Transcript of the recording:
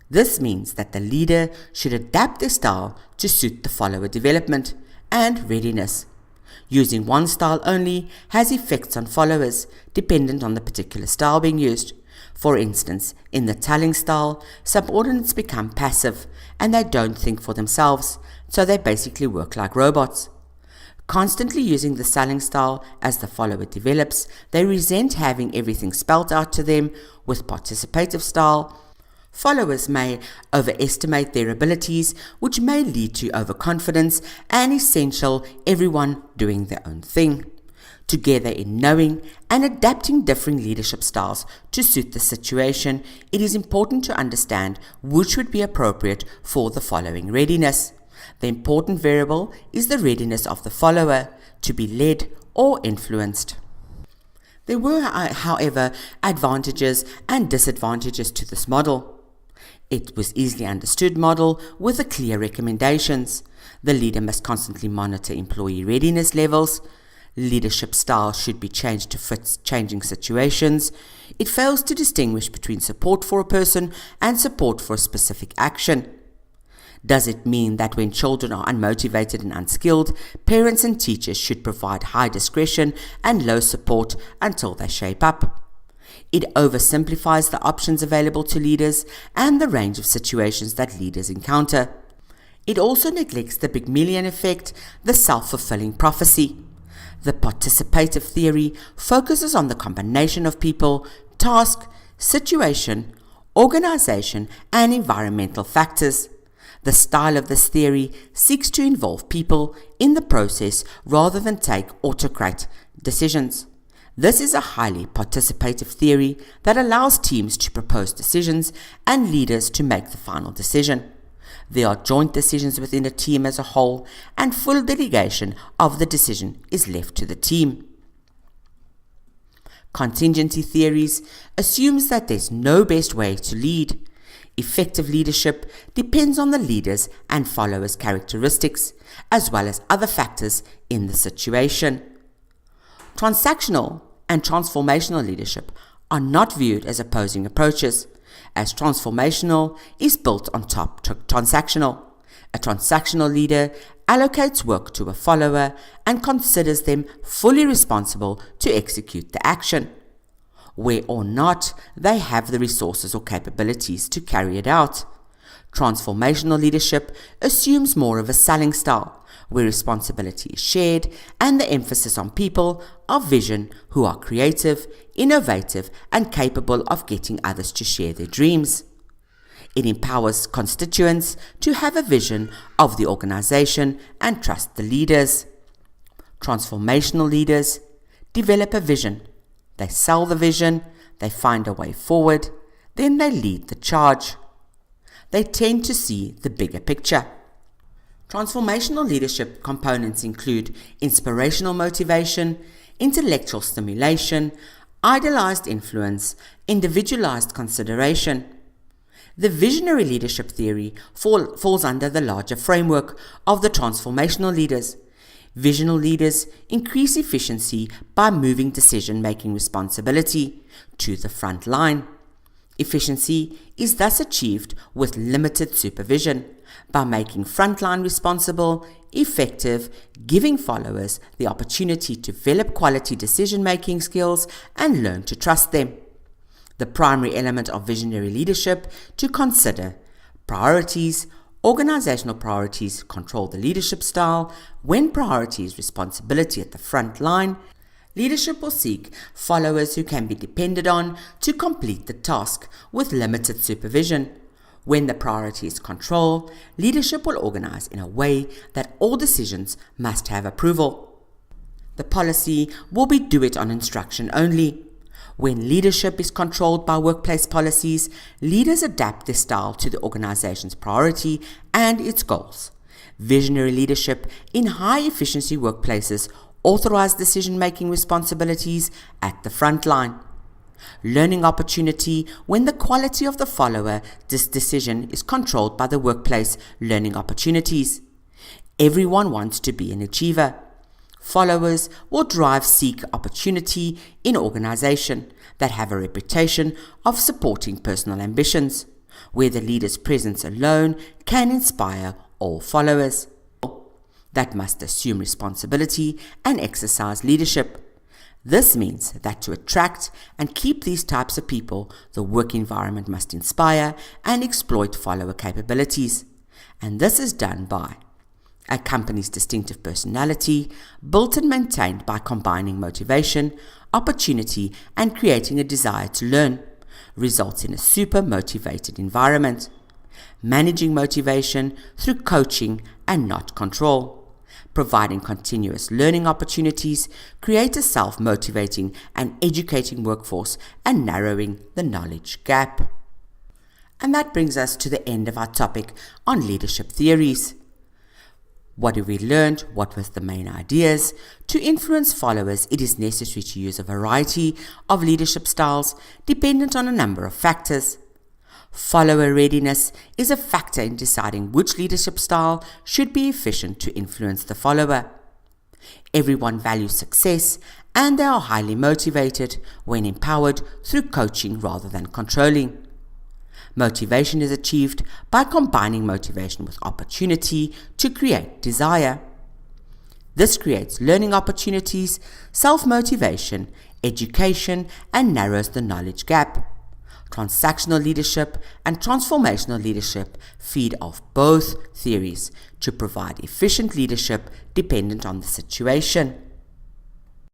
This means that the leader should adapt their style to suit the follower development and readiness. Using one style only has effects on followers dependent on the particular style being used. For instance, in the telling style, subordinates become passive and they don't think for themselves, so they basically work like robots. Constantly using the selling style as the follower develops, they resent having everything spelled out to them. With participative style, followers may overestimate their abilities, which may lead to overconfidence and essential everyone doing their own thing. Together in knowing and adapting differing leadership styles to suit the situation, it is important to understand which would be appropriate for the following readiness. The important variable is the readiness of the follower to be led or influenced. There were, however, advantages and disadvantages to this model. It was easily understood model with clear recommendations. The leader must constantly monitor employee readiness levels. Leadership style should be changed to fit changing situations. It fails to distinguish between support for a person and support for a specific action. Does it mean that when children are unmotivated and unskilled, parents and teachers should provide high discretion and low support until they shape up? It oversimplifies the options available to leaders and the range of situations that leaders encounter. It also neglects the Pygmalion effect, the self-fulfilling prophecy. The participative theory focuses on the combination of people, task, situation, organization, and environmental factors. The style of this theory seeks to involve people in the process rather than take autocrat decisions. This is a highly participative theory that allows teams to propose decisions and leaders to make the final decision. There are joint decisions within a team as a whole, and full delegation of the decision is left to the team. Contingency theories assumes that there's no best way to lead. Effective leadership depends on the leaders' and followers' characteristics, as well as other factors in the situation. Transactional and transformational leadership are not viewed as opposing approaches, as transformational is built on top transactional. A transactional leader allocates work to a follower and considers them fully responsible to execute the action, where or not they have the resources or capabilities to carry it out. Transformational leadership assumes more of a selling style, where responsibility is shared and the emphasis on people of vision who are creative, innovative, and capable of getting others to share their dreams. It empowers constituents to have a vision of the organization and trust the leaders. Transformational leaders develop a vision. They sell the vision, they find a way forward, then they lead the charge. They tend to see the bigger picture. Transformational leadership components include inspirational motivation, intellectual stimulation, idealized influence, individualized consideration. The visionary leadership theory falls under the larger framework of the transformational leaders. Visional leaders increase efficiency by moving decision-making responsibility to the front line. Efficiency is thus achieved with limited supervision by making frontline responsible, effective, giving followers the opportunity to develop quality decision-making skills and learn to trust them. The primary element of visionary leadership to consider: priorities. Organizational priorities control the leadership style. When priority is responsibility at the front line, leadership will seek followers who can be depended on to complete the task with limited supervision. When the priority is control, leadership will organize in a way that all decisions must have approval. The policy will be do it on instruction only. When leadership is controlled by workplace policies, leaders adapt their style to the organization's priority and its goals. Visionary leadership in high-efficiency workplaces authorize decision-making responsibilities at the front line. Learning opportunity when the quality of the follower decision is controlled by the workplace learning opportunities. Everyone wants to be an achiever. Followers will seek opportunity in organization that have a reputation of supporting personal ambitions. where the leader's presence alone can inspire all followers. That must assume responsibility and exercise leadership. This means that to attract and keep these types of people, the work environment must inspire and exploit follower capabilities. And this is done by a company's distinctive personality, built and maintained by combining motivation, opportunity, and creating a desire to learn, results in a super motivated environment. Managing motivation through coaching and not control. Providing continuous learning opportunities, create a self-motivating and educating workforce, and narrowing the knowledge gap. And that brings us to the end of our topic on leadership theories. What have we learned? What were the main ideas? To influence followers, it is necessary to use a variety of leadership styles dependent on a number of factors. Follower readiness is a factor in deciding which leadership style should be efficient to influence the follower. Everyone values success and they are highly motivated when empowered through coaching rather than controlling. Motivation is achieved by combining motivation with opportunity to create desire. This creates learning opportunities, self-motivation, education, and narrows the knowledge gap. Transactional leadership and transformational leadership feed off both theories to provide efficient leadership dependent on the situation.